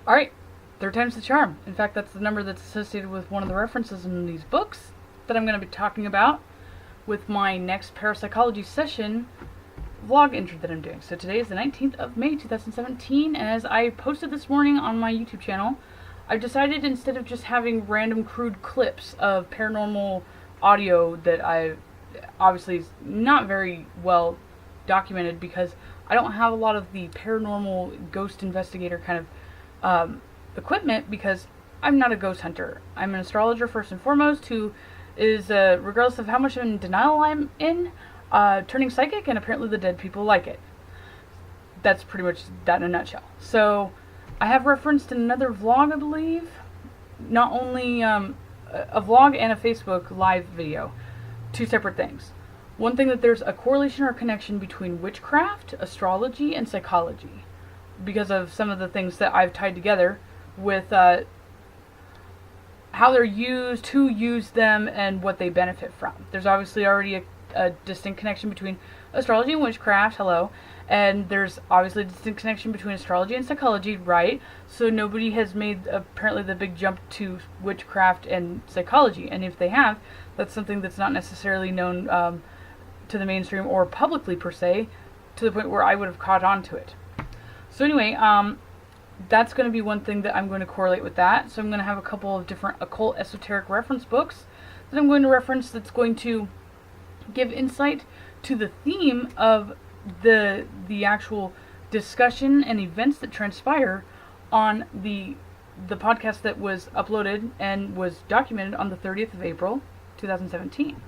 Alright, third time's the charm. In fact, that's the number that's associated with one of the references in these books that I'm going to be talking about with my next parapsychology session vlog entry that I'm doing. So today is the 19th of May 2017, and as I posted this morning on my YouTube channel, I've decided instead of just having random crude clips of paranormal audio that I obviously is not very well documented because I don't have a lot of the paranormal ghost investigator kind of equipment because I'm not a ghost hunter. I'm an astrologer first and foremost who is, regardless of how much in denial I'm in, turning psychic, and apparently the dead people like it. That's pretty much that in a nutshell. So I have referenced in another vlog, I believe, not only a vlog and a Facebook live video, two separate things. One thing that there's a correlation or connection between witchcraft, astrology, and psychology because of some of the things that I've tied together with how they're used, who used them, and what they benefit from. There's obviously already a distinct connection between astrology and witchcraft, hello, and there's obviously a distinct connection between astrology and psychology, right? So nobody has made apparently the big jump to witchcraft and psychology, and if they have, that's something that's not necessarily known to the mainstream or publicly per se, to the point where I would have caught on to it. So anyway, that's going to be one thing that I'm going to correlate with that. So I'm going to have a couple of different occult esoteric reference books that I'm going to reference that's going to give insight to the theme of the actual discussion and events that transpire on the podcast that was uploaded and was documented on the 30th of April 2017.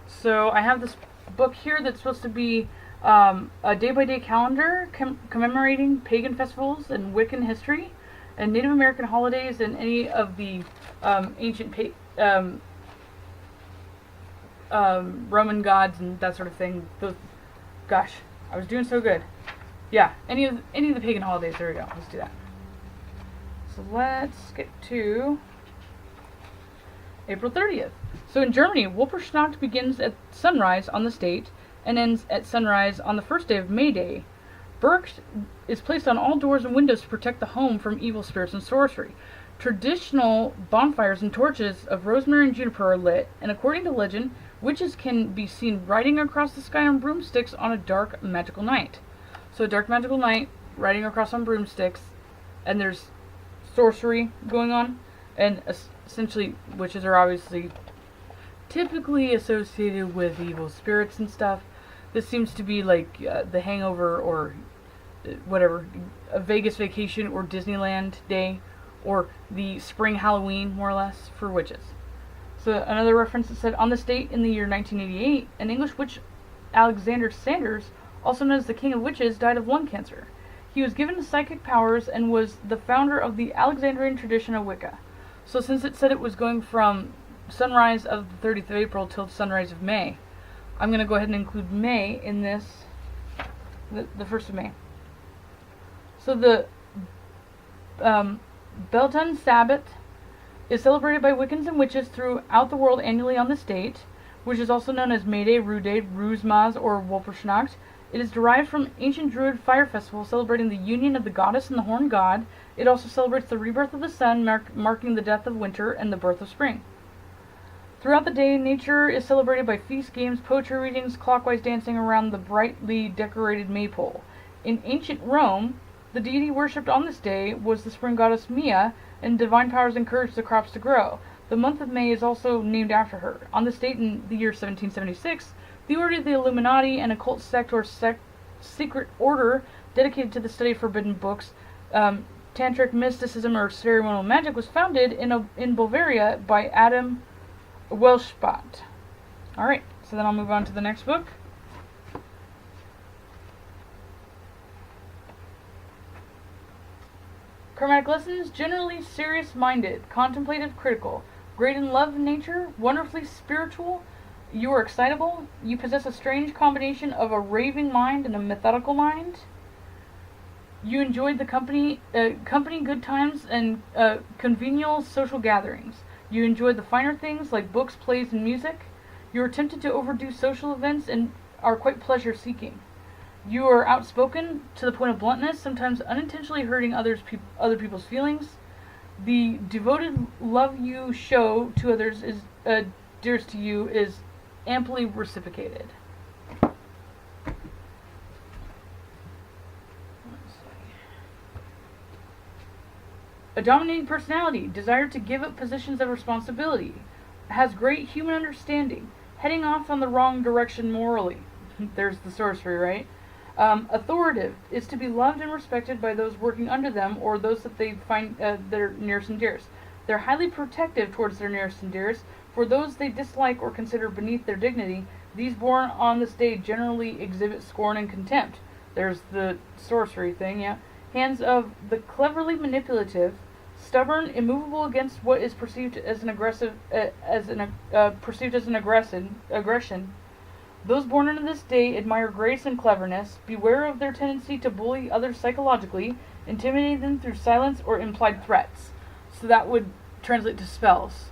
So I have this book here that's supposed to be a day-by-day calendar commemorating pagan festivals and Wiccan history and Native American holidays and any of the ancient Roman gods and that sort of thing. Those, gosh, I was doing so good. Yeah, any of the pagan holidays. There we go. Let's do that. So let's get to April 30th. So in Germany, Wolperschnacht begins at sunrise on the state and ends at sunrise on the first day of May Day. Birks is placed on all doors and windows to protect the home from evil spirits and sorcery. Traditional bonfires and torches of rosemary and juniper are lit, and according to legend, witches can be seen riding across the sky on broomsticks on a dark magical night. So a dark magical night, riding across on broomsticks, and there's sorcery going on, and essentially witches are obviously typically associated with evil spirits and stuff. This seems to be like the Hangover or whatever, a Vegas vacation or Disneyland day, or the spring Halloween, more or less, for witches. So another reference that said, on this date in the year 1988, an English witch, Alexander Sanders, also known as the King of Witches, died of lung cancer. He was given psychic powers and was the founder of the Alexandrian tradition of Wicca. So since it said it was going from sunrise of the 30th of April till sunrise of May, I'm going to go ahead and include May in this, the 1st of May. So the Beltane Sabbath is celebrated by Wiccans and witches throughout the world annually on this date, which is also known as May Day, Rue Day, Roosmaz, or Wolperschnacht. It is derived from ancient Druid fire festival celebrating the union of the goddess and the horned god. It also celebrates the rebirth of the sun, marking the death of winter and the birth of spring. Throughout the day, nature is celebrated by feast, games, poetry readings, clockwise dancing around the brightly decorated maypole. In ancient Rome, the deity worshipped on this day was the spring goddess Mia, and divine powers encouraged the crops to grow. The month of May is also named after her. On this date in the year 1776, the Order of the Illuminati, an occult sect or secret order dedicated to the study of forbidden books, tantric mysticism, or ceremonial magic, was founded in Bavaria by Adam Welshbot. Alright, so then I'll move on to the next book. Karmatic lessons, generally serious-minded, contemplative, critical, great in love and nature, wonderfully spiritual. You are excitable. You possess a strange combination of a raving mind and a methodical mind. You enjoyed the company, good times, and convivial social gatherings. You enjoy the finer things like books, plays, and music. You are tempted to overdo social events and are quite pleasure-seeking. You are outspoken to the point of bluntness, sometimes unintentionally hurting other people's feelings. The devoted love you show to others is dearest to you is amply reciprocated. A dominating personality, desire to give up positions of responsibility, has great human understanding, heading off on the wrong direction morally. There's the sorcery, right? Authoritative is to be loved and respected by those working under them or those that they find their nearest and dearest. They're highly protective towards their nearest and dearest. For those they dislike or consider beneath their dignity, these born on this day generally exhibit scorn and contempt. There's the sorcery thing, yeah. Hands of the cleverly manipulative, stubborn, immovable against what is perceived as an aggression. Those born into this day admire grace and cleverness. Beware of their tendency to bully others psychologically, intimidating them through silence or implied threats. So that would translate to spells.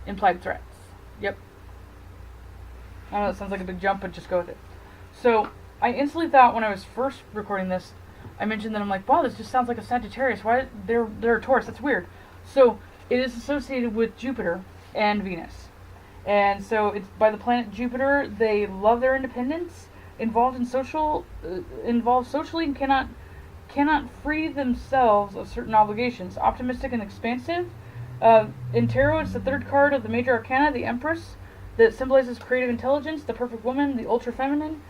Implied threats. Yep. I know it sounds like a big jump, but just go with it. So I instantly thought when I was first recording this, I mentioned that I'm like, wow, this just sounds like a Sagittarius. Why they're a Taurus? That's weird. So it is associated with Jupiter and Venus. And so it's by the planet Jupiter. They love their independence, involved socially, and cannot free themselves of certain obligations. Optimistic and expansive. In tarot, it's the third card of the major arcana, the Empress, that symbolizes creative intelligence, the perfect woman, the ultra feminine,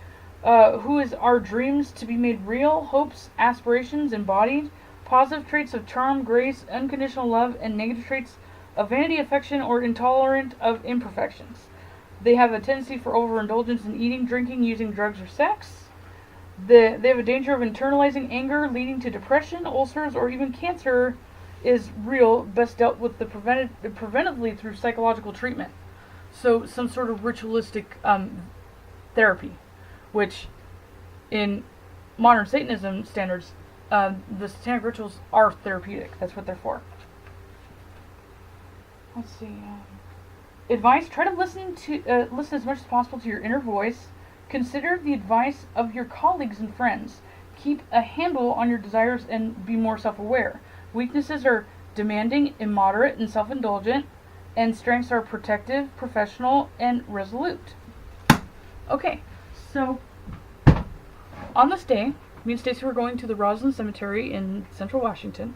who is our dreams to be made real, hopes, aspirations embodied, positive traits of charm, grace, unconditional love, and negative traits of vanity, affection, or intolerant of imperfections. They have a tendency for overindulgence in eating, drinking, using drugs, or sex. They have a danger of internalizing anger, leading to depression, ulcers, or even cancer is real, best dealt with preventively through psychological treatment. So some sort of ritualistic therapy, which in modern Satanism standards, the satanic rituals are therapeutic. That's what they're for. Let's see. Advice: try to listen as much as possible to your inner voice. Consider the advice of your colleagues and friends. Keep a handle on your desires and be more self-aware. Weaknesses are demanding, immoderate, and self-indulgent, and strengths are protective, professional, and resolute. Okay, so on this day, me and Stacy were going to the Roslyn Cemetery in Central Washington.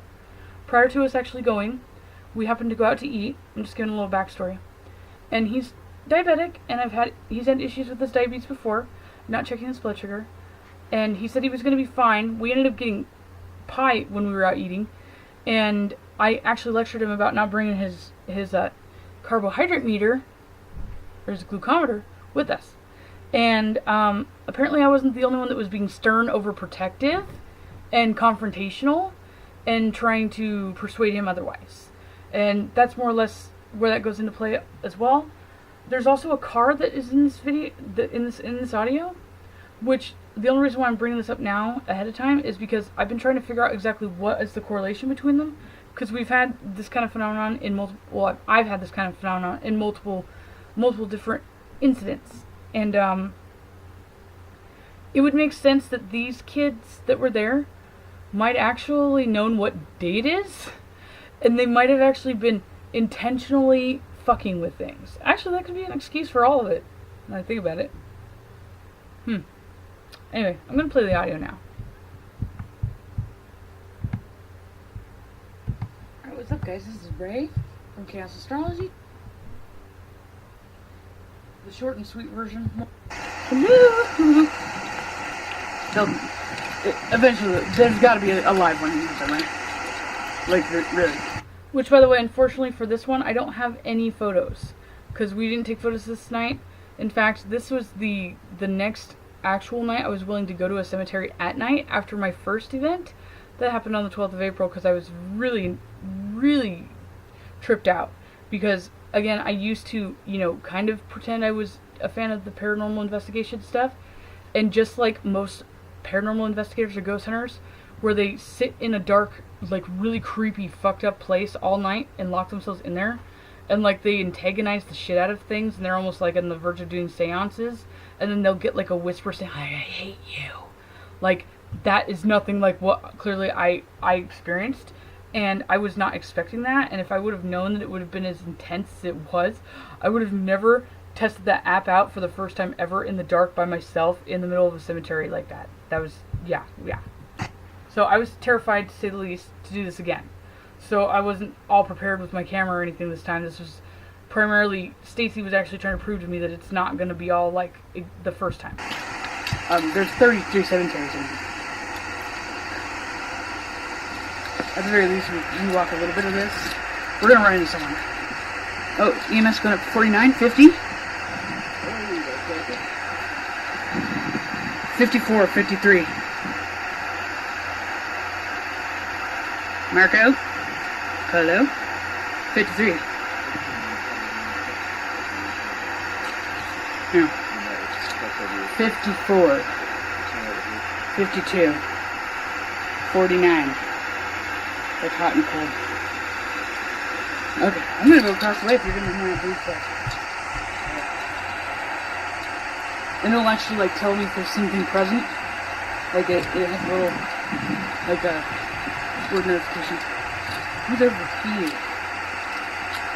Prior to us actually going, we happened to go out to eat. I'm just giving a little backstory. And he's diabetic, and he's had issues with his diabetes before, not checking his blood sugar. And he said he was going to be fine. We ended up getting pie when we were out eating, and I actually lectured him about not bringing his carbohydrate meter, or his glucometer, with us. And apparently I wasn't the only one that was being stern, overprotective, and confrontational, and trying to persuade him otherwise. And that's more or less where that goes into play as well. There's also a card that is in this video, in this audio, which the only reason why I'm bringing this up now ahead of time is because I've been trying to figure out exactly what is the correlation between them, because we've had this kind of phenomenon in I've had this kind of phenomenon in multiple different incidents, and it would make sense that these kids that were there might actually known what day it is, and they might have actually been intentionally fucking with things. Actually, that could be an excuse for all of it, when I think about it. Anyway, I'm going to play the audio now. Alright, what's up, guys? This is Ray from Chaos Astrology. The short and sweet version. Hello! Eventually, there's got to be a live one here somewhere. Like, really. Which, by the way, unfortunately for this one, I don't have any photos. Because we didn't take photos this night. In fact, this was the next actual night I was willing to go to a cemetery at night after my first event. That happened on the 12th of April because I was really, really tripped out. Because, again, I used to, kind of pretend I was a fan of the paranormal investigation stuff. And just like most paranormal investigators or ghost hunters, where they sit in a dark, like, really creepy, fucked up place all night and lock themselves in there. And, like, they antagonize the shit out of things, and they're almost, like, on the verge of doing seances. And then they'll get, like, a whisper saying, I hate you. Like, that is nothing like what clearly I experienced. And I was not expecting that. And if I would have known that it would have been as intense as it was, I would have never tested that app out for the first time ever in the dark by myself in the middle of a cemetery like that. That was, yeah. So I was terrified, to say the least, to do this again. So I wasn't all prepared with my camera or anything this time. This was primarily, Stacy was actually trying to prove to me that it's not going to be all like the first time. There's 33 cemeteries in here. At the very least, we walk a little bit of this. We're going to run into someone. Oh, EMS going up 49, 50? 54, 53. Marco? Hello? 53. No. 54. 52. 49. Like hot and cold. Okay, I'm gonna go across the way if you're gonna hear my blue stuff. And it'll actually like tell me if there's something present. Like it has a little like a word notification. Who's over here?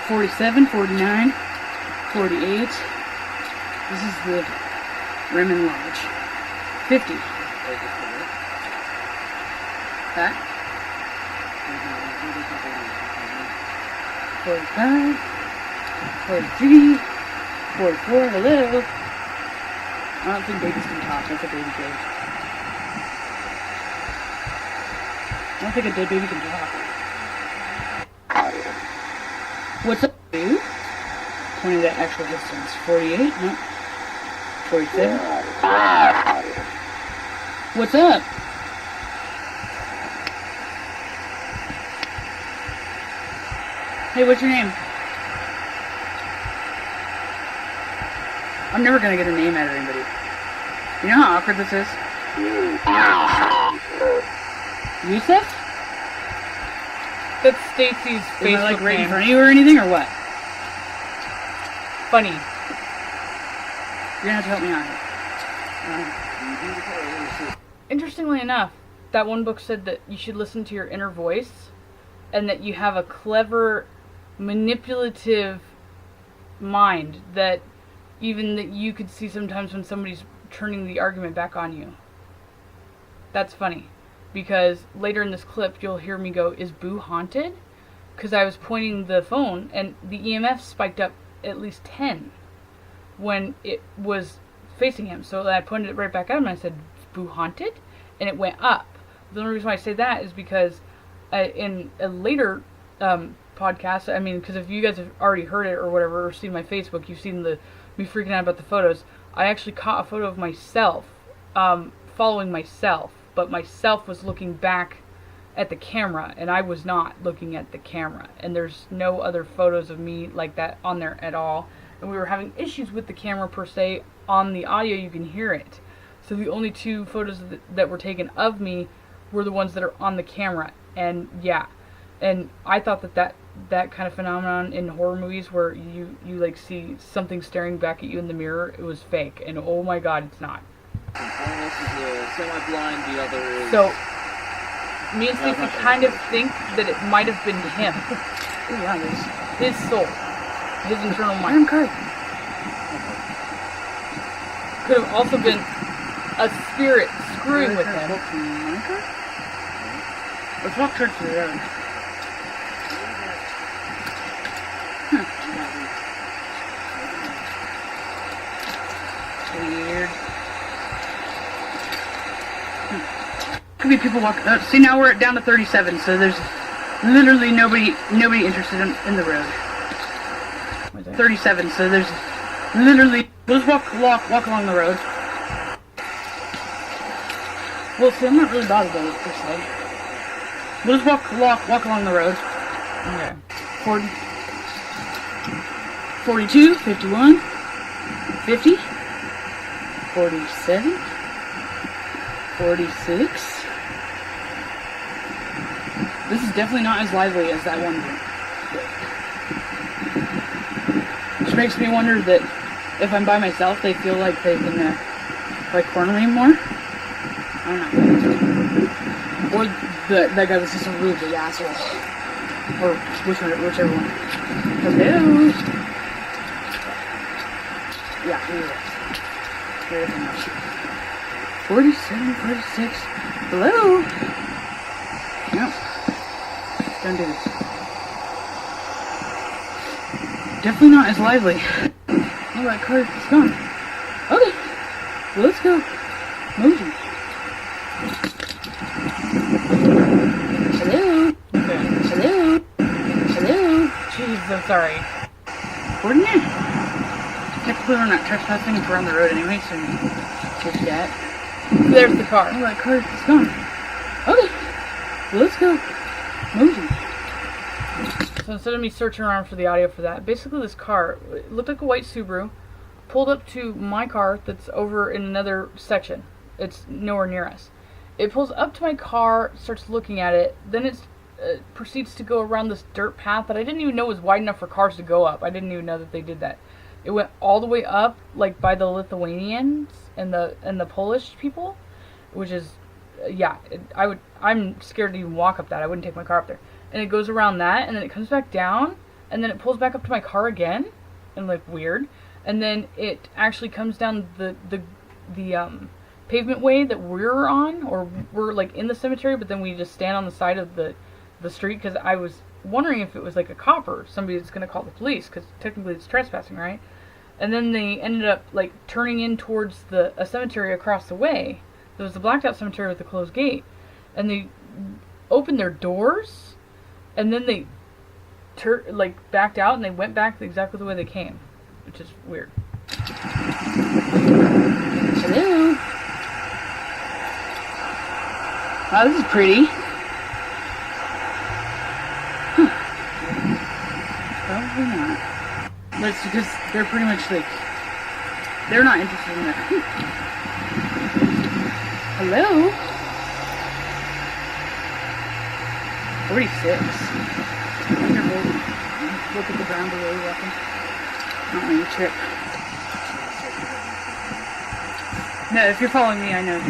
47, 49, 48. This is the Remen Lodge. 50. That? 45, 43, 44, hello. I don't think babies can talk, that's a baby grave. I don't think a dead baby can talk. What's up, dude? Pointing that actual distance. 48, no. 47. What's up? Hey, what's your name? I'm never gonna get a name out of anybody. You know how awkward this is? Yusuf? That's Stacy's Facebook Am I like right in name. front of you or anything, or what? Funny. You're gonna have to help me out here. Interestingly enough, that one book said that you should listen to your inner voice and that you have a clever, manipulative mind that even that you could see sometimes when somebody's turning the argument back on you. That's funny. Because later in this clip, you'll hear me go, "Is Boo haunted?" Because I was pointing the phone, and the EMF spiked up at least 10 when it was facing him. So I pointed it right back at him, and I said, "Is Boo haunted?" And it went up. The only reason why I say that is because in a later podcast, I mean, because if you guys have already heard it or whatever, or seen my Facebook, you've seen me freaking out about the photos. I actually caught a photo of myself following myself. But myself was looking back at the camera, and I was not looking at the camera. And there's no other photos of me like that on there at all. And we were having issues with the camera per se. On the audio, you can hear it. So the only two photos that were taken of me were the ones that are on the camera. And yeah, and I thought that kind of phenomenon in horror movies where you like see something staring back at you in the mirror, it was fake. And oh my god, it's not. One of us is semi-blind, the other is... So, me and Stacey kind of think that it might have been him. Ooh, wow, His soul. His internal I'm mind. card. Could have also been a spirit screwing with him. Let's walk towards the road. Weird. Could be people walking. See, now we're down to 37, so there's literally nobody interested in the road. 37, so there's literally. We'll just walk along the road. Well, see, I'm not really bothered by it per se. We'll just walk along the road. Okay. 40, 42, 51, 50, 47, 46. This is definitely not as lively as that one did. Which makes me wonder that if I'm by myself, they feel like they can, like, corner me more. I don't know. Or that guy was just a really big asshole. Or whichever one. Hello? Yeah, here it is. Here it is. 47, 46. Hello? No. Don't do this. Definitely not as lively. Oh, that car is gone. Okay. Well, let's go. Moving. Hello? Okay. Hello? Hello? Jeez, I'm sorry. Recording it? Technically, we're not trespassing. It's around the road anyway, so take that. There's the car. Oh, that car is gone. Okay. Well, let's go. Moving. So instead of me searching around for the audio for that, basically this car, it looked like a white Subaru, pulled up to my car that's over in another section. It's nowhere near us. It pulls up to my car, starts looking at it, then it proceeds to go around this dirt path that I didn't even know was wide enough for cars to go up. I didn't even know that they did that. It went all the way up, like by the Lithuanians and the Polish people, which is, yeah, I'm scared to even walk up that. I wouldn't take my car up there. And it goes around that, and then it comes back down, and then it pulls back up to my car again, and like weird, and then it actually comes down the pavement way that we're on, or we're like in the cemetery, but then we just stand on the side of the street, because I was wondering if it was like a cop or somebody that's going to call the police, because technically it's trespassing, right? And then they ended up like turning in towards a cemetery across the way. There was the blacked out cemetery with the closed gate, and they opened their doors, and then they backed out, and they went back exactly the way they came, which is weird. Hello? Wow, this is pretty. Huh. Probably not. But it's because they're pretty much like, they're not interested in that. Hello? 46. Wonderful. Look at the ground below you walking. Not on your trip. No, if you're following me, I know.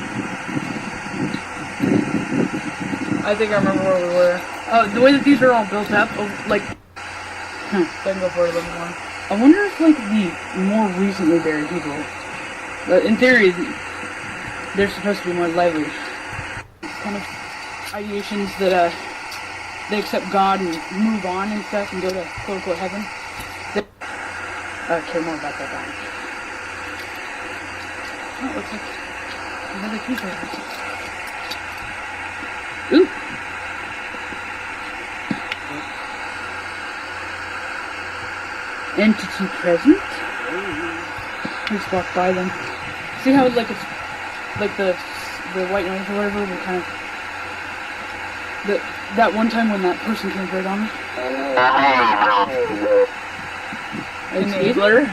I think I remember where we were. Oh, the way that these are all built up, like... So I can go for it a little bit more. I wonder if, like, the more recently buried people... But in theory, they're supposed to be more lively. Kind of ideations that, they accept God and move on and stuff and go to quote-unquote heaven. They care more about that guy. Oh, it looks like another creature. Ooh! Entity present? Just walk by them. See how like it's like the white noise or whatever will kind of that one time when that person came right on me. Enabler.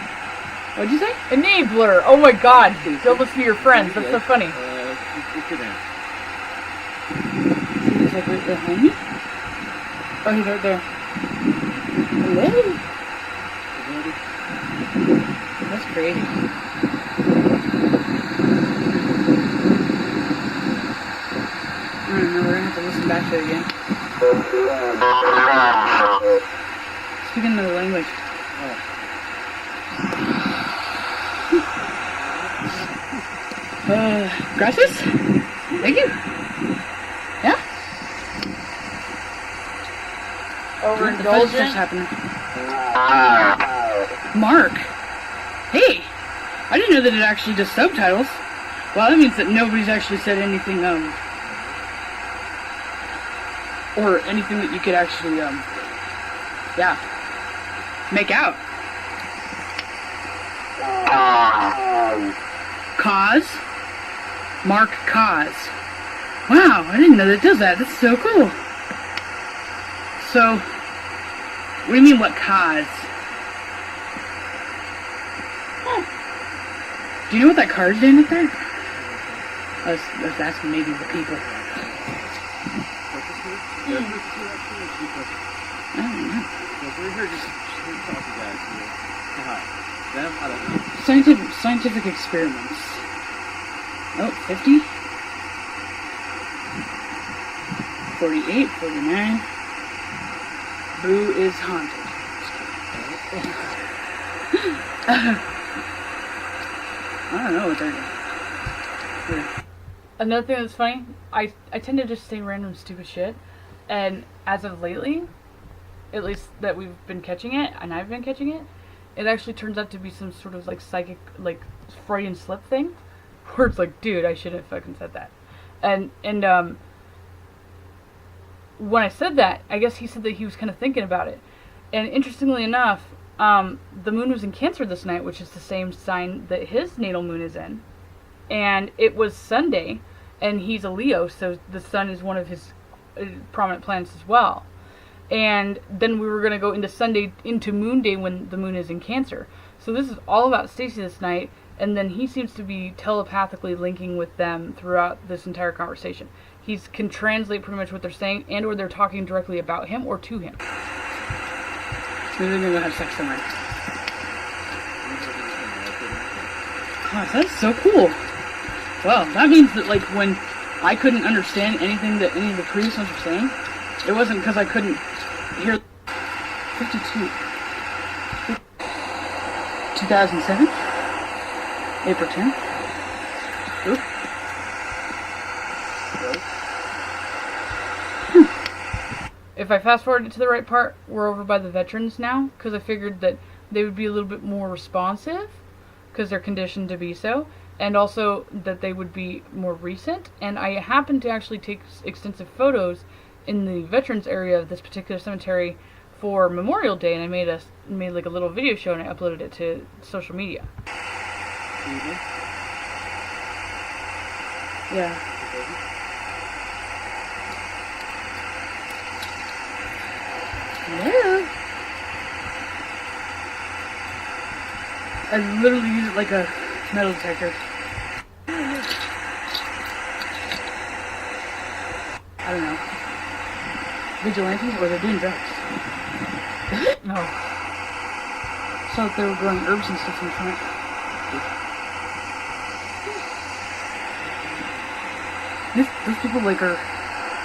What'd you say? Enabler. Oh my God! Don't listen to your friends. That's so funny. What's your name? He's like right behind me. Oh, he's right there. Hello. That's crazy. I don't know, we're gonna have to listen back to it again. Speak another language. Gracias? Thank you. Yeah? Overindulgent. What's happening? Mark. Hey, I didn't know that it actually does subtitles. Well, that means that nobody's actually said anything, or anything that you could actually, yeah, make out. Cause? Mark Cause. Wow, I didn't know that it does that. That's so cool. So, what do you mean, what cause? Do you know what that card's doing up there? I was asking maybe the people. I don't know. We're here just to talk to guys. Hi. Them? I don't know. Scientific experiments. Oh, 50? 48, 49. Boo is haunted. I don't know what they're doing. Another thing that's funny, I tend to just say random stupid shit, and as of lately, at least that we've been catching it, and I've been catching it, it actually turns out to be some sort of like psychic, like Freudian slip thing, where it's like, dude, I shouldn't have fucking said that. And when I said that, I guess he said that he was kind of thinking about it. And interestingly enough, the moon was in Cancer this night, which is the same sign that his natal moon is in. And it was Sunday, and he's a Leo, so the sun is one of his prominent planets as well. And then we were going to go into Sunday, into Moon Day when the moon is in Cancer. So this is all about Stacy this night, and then he seems to be telepathically linking with them throughout this entire conversation. He can translate pretty much what they're saying, and or they're talking directly about him or to him. Maybe they're going to go have sex somewhere. Gosh, that's so cool. Well, that means that, like, when I couldn't understand anything that any of the previous ones were saying, it wasn't because I couldn't hear. 52. 2007? April 10th? Oop. If I fast forward it to the right part, we're over by the veterans now, because I figured that they would be a little bit more responsive, because they're conditioned to be so, and also that they would be more recent. And I happened to actually take extensive photos in the veterans area of this particular cemetery for Memorial Day, and I made like a little video show and I uploaded it to social media. Mm-hmm. Yeah. Hello. I literally use it like a metal detector. I don't know. Vigilantes, or they're doing drugs. No. So they were growing herbs and stuff in front. These people like are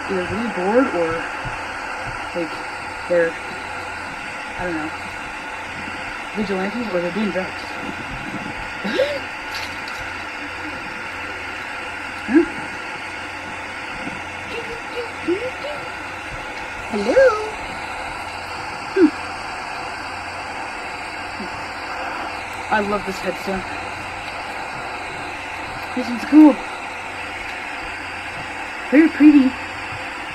either really bored or like they're, I don't know, vigilantes, or they're doing drugs. Hello? I love this headstone. This one's cool. Very pretty.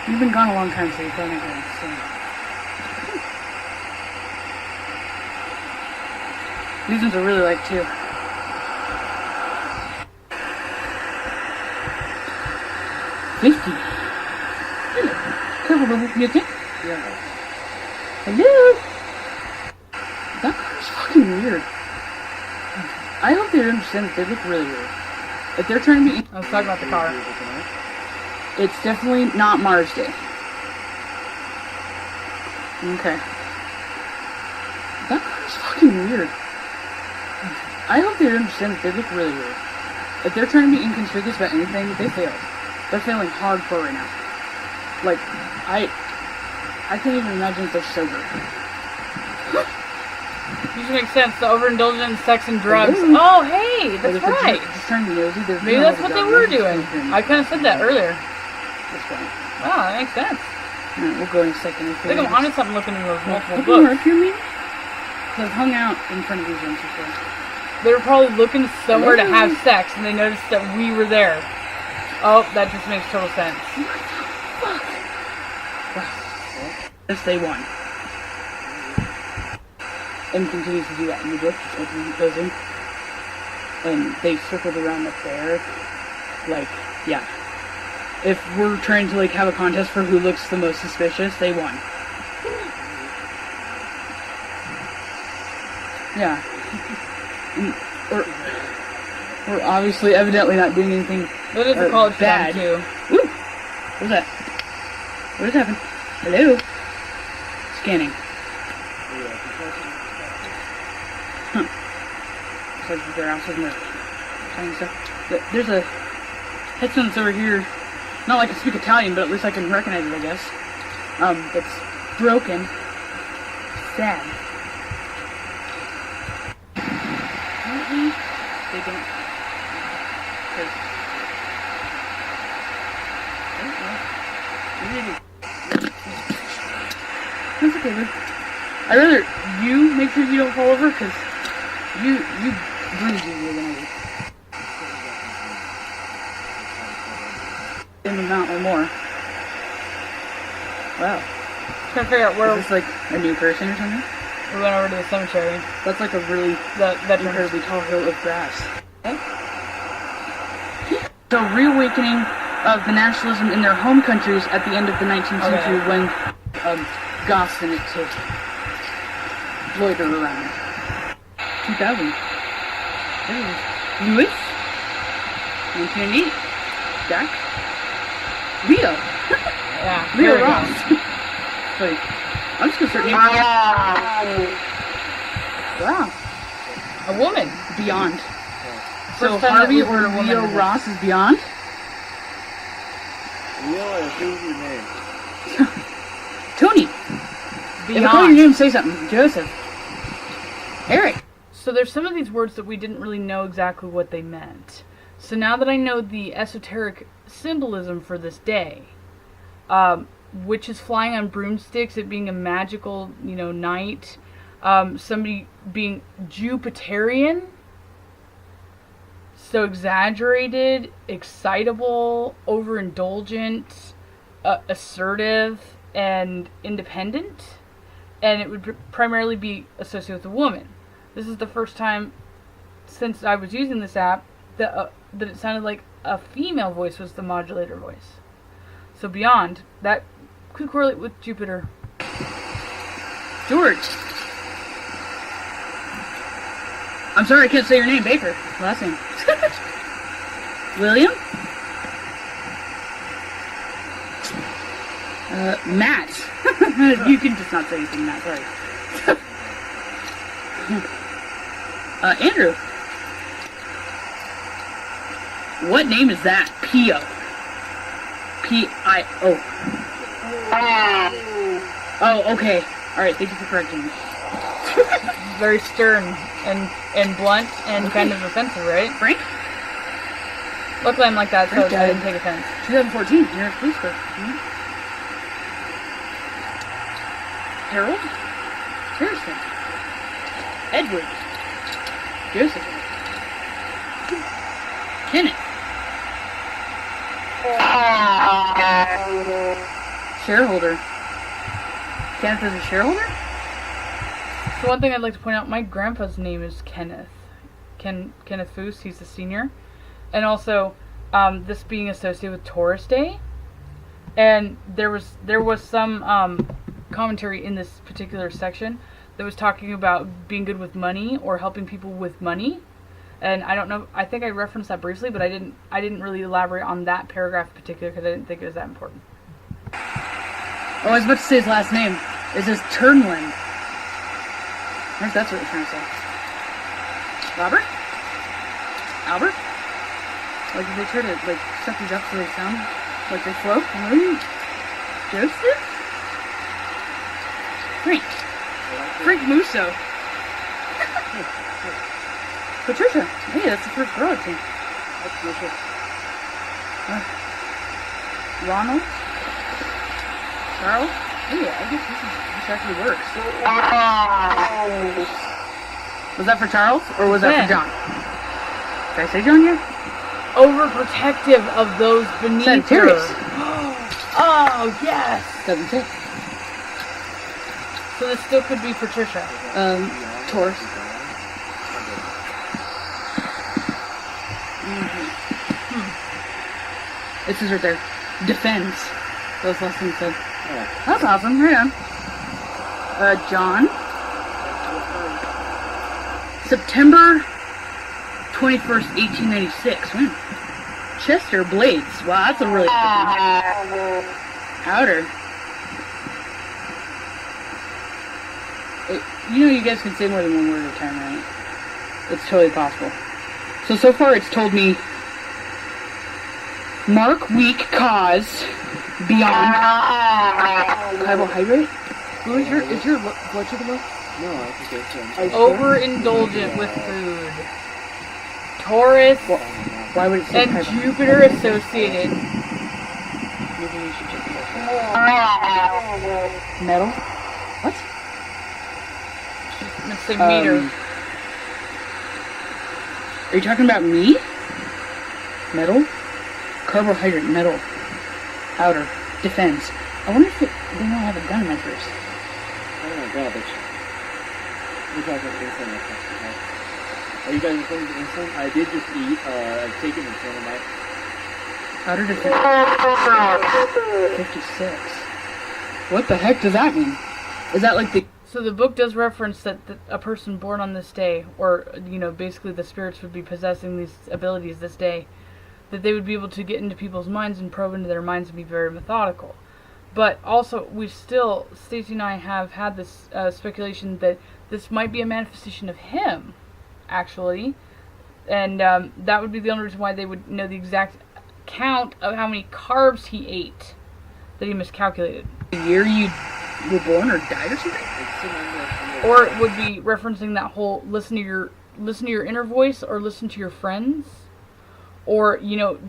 You've been gone a long time, so you probably not going to understand. These ones I really like too. $50. Hello. Careful, brother. You okay? Yeah. Hello? That car's fucking weird. I hope they understand that they look really weird. If they're trying to be... Let's talk about the car. It's definitely not Mars Day. Okay. That car's fucking weird. I hope they understand that they look really weird. If they're trying to be inconspicuous about anything, they failed. They're failing hardcore right now. Like, I can't even imagine if they're sober. Usually makes sense. The overindulgence in sex and drugs. Hello. Oh, hey, that's right. Just trying to be nosy. Maybe that's what they were doing. I kind of said that earlier. That's fine. Wow, that makes sense. Alright, we'll go in a second. I think I'm onto something looking in those multiple Have you books. worked here, maybe? Because I've hung out in front of these ones before. They were probably looking somewhere to have sex, and they noticed that we were there. Oh, that just makes total sense. Yes, they won. And continues to do that in the book, just opening and closing. And they circled around up there. Like, yeah. If we're trying to like have a contest for who looks the most suspicious, they won. Yeah. We're obviously, evidently not doing anything That is a college bad. too. Woo! What was that? What just happened? Hello? Scanning. Huh. Looks like they're outside in the tiny stuff. There's a headstone that's over here Not like I speak Italian, but at least I can recognize it, I guess. It's broken. Sad. Apparently, they don't. Because. I don't know. Maybe they do. That's okay, Luke. I'd rather you make sure you don't fall over, because you breathe easier than I do. In the amount or more. Wow. Trying to figure out where Is this like a new person or something? we went over to the cemetery. That's like a really Veterans. incredibly tall hill of grass. Okay. The reawakening of the nationalism in their home countries at the end of the 19th century when Goss and it to loiter around. 2000. Lewis. 1998. Jack. Leo. Yeah. Leo here we go. Ross. Wait, I'm just gonna start naming. Wow. A woman. Beyond. So First time Harvey that we've heard or a woman Leo in this. Ross is beyond? Leo, who's your name? Tony. If I call your name, say something. Joseph. Eric. So there's some of these words that we didn't really know exactly what they meant. So now that I know the esoteric symbolism for this day, witches flying on broomsticks, it being a magical, night, somebody being Jupiterian, so exaggerated, excitable, overindulgent, assertive, and independent, and it would primarily be associated with a woman. This is the first time since I was using this app that it sounded like a female voice was the modulator voice. So beyond, that could correlate with Jupiter. George. I'm sorry I can't say your name, Baker. Last name. William? Matt. You can just not say anything, Matt, sorry. Andrew. What name is that? Pio. P-I-O. Oh, okay. Alright, thank you for correcting me. Very stern and blunt and kind of offensive, right? Frank? Luckily I'm like that, so Frank I died. didn't take offense. 2014, you're a police clerk. Harold? Harrison. Edward. Joseph. Kenneth. Shareholder. Kenneth is a shareholder? So one thing I'd like to point out, my grandpa's name is Kenneth. Kenneth Foose, he's the senior. And also, this being associated with Taurus Day. And there was some commentary in this particular section that was talking about being good with money or helping people with money. And I don't know, I think I referenced that briefly, but I didn't really elaborate on that paragraph in particular because I didn't think it was that important. Oh, I was about to say his last name. It says Turnlin. I think that's what you're trying to say. Robert? Albert? Like, did they try to, set these up so they sound like they float? Joseph? Frank. Frank Musso. Patricia. Hey, that's the first girl I've seen. That's Patricia. Ronald. Charles. Hey, I guess this actually works. Was that for Charles or was that for John? Did I say John yet? Overprotective of those beneath her. Sagittarius. Oh, yes! Doesn't say. So this still could be Patricia. Taurus. It says right there, defends. Those last things said. Oh. That's awesome. Right on. John. September 21st, 1896. Man. Chester Blades. Wow, that's a really outer. You guys can say more than one word at a time, right? It's totally possible. So far it's told me Mark weak cause beyond carbohydrate. Who is your blood sugar low? No, I think it's Overindulgent with food. Taurus Why would it say and carbohydrate? Jupiter associated. Maybe we should check this. Metal? What? Let's say meter. Are you talking about me? Metal? Carbohydrate, metal. Outer. Defense. I wonder if they don't have a gun in my first. Oh my god, bitch. We're talking about insulin. Okay. Are you guys referring to insulin? I did just eat, I've taken insulin tonight. Outer defense. 56. What the heck does that mean? Is that like the... So the book does reference that a person born on this day, or, basically the spirits would be possessing these abilities this day, that they would be able to get into people's minds and probe into their minds and be very methodical. But also, Stacey and I have had this speculation that this might be a manifestation of him, actually. And that would be the only reason why they would know the exact count of how many carbs he ate that he miscalculated. The year you were born or died or something? Or it would be referencing that whole listen to your inner voice or listen to your friends. Or,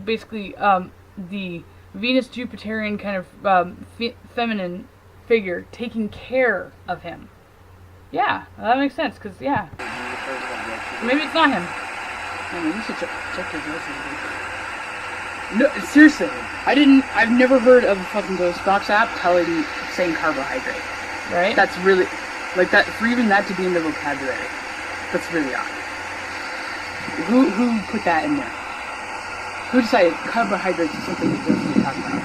basically the Venus Jupiterian kind of feminine figure taking care of him. Yeah, that makes sense, because, yeah. Maybe it's not him. I mean, we should check his voice. No, seriously. I've never heard of a fucking Ghost Box app saying carbohydrate. Right? That's really, like that, for even that to be in the vocabulary. That's really odd. Who put that in there? Who decided carbohydrates is something that doesn't talk about?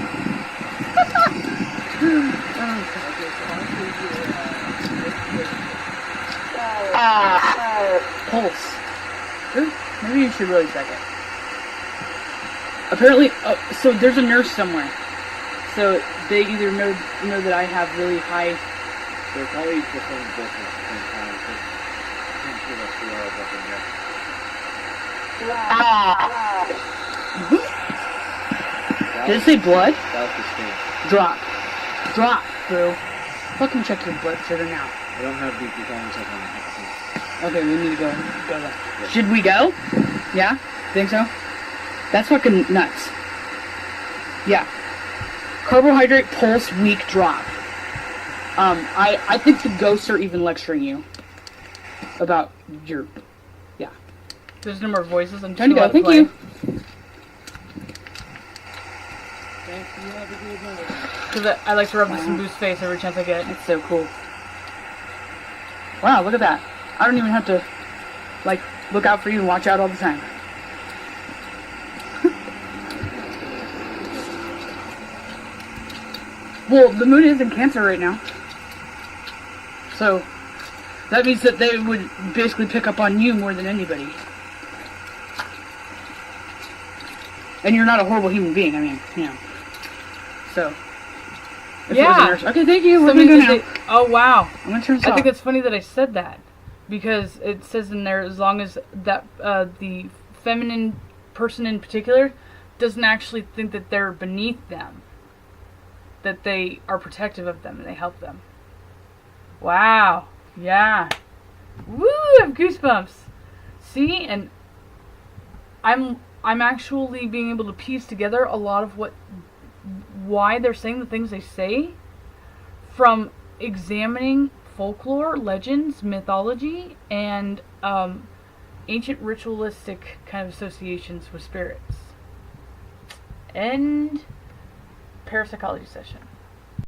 Pulse. Maybe you should really check it. Apparently, so there's a nurse somewhere. So they either know that I have really high. They're probably performing both at the same time. I'm sure that's the all up in there. Did it say blood? That was the stain. Drop, bro. Fucking check your blood sugar now. I don't have BP counters up on the Okay, we need to go there. Yeah. Should we go? Yeah? Think so? That's fucking nuts. Yeah. Carbohydrate pulse weak drop. I think the ghosts are even lecturing you about your... Yeah. There's no more voices. I'm Time to go. Thank play. you. Because I like to rub this in Boo's face every chance I get. It's so cool. Wow, look at that. I don't even have to, look out for you and watch out all the time. Well, the moon is in Cancer right now. So, that means that they would basically pick up on you more than anybody. And you're not a horrible human being, I mean, So, if it was a nurse. Okay, thank you. We're going to go now. Oh, wow. I'm going to turn this off. I think it's funny that I said that. Because it says in there, as long as that the feminine person in particular doesn't actually think that they're beneath them. That they are protective of them and they help them. Wow. Yeah. Woo! I have goosebumps. See? And I'm actually being able to piece together a lot of why they're saying the things they say from examining folklore, legends, mythology, and ancient ritualistic kind of associations with spirits. End parapsychology session.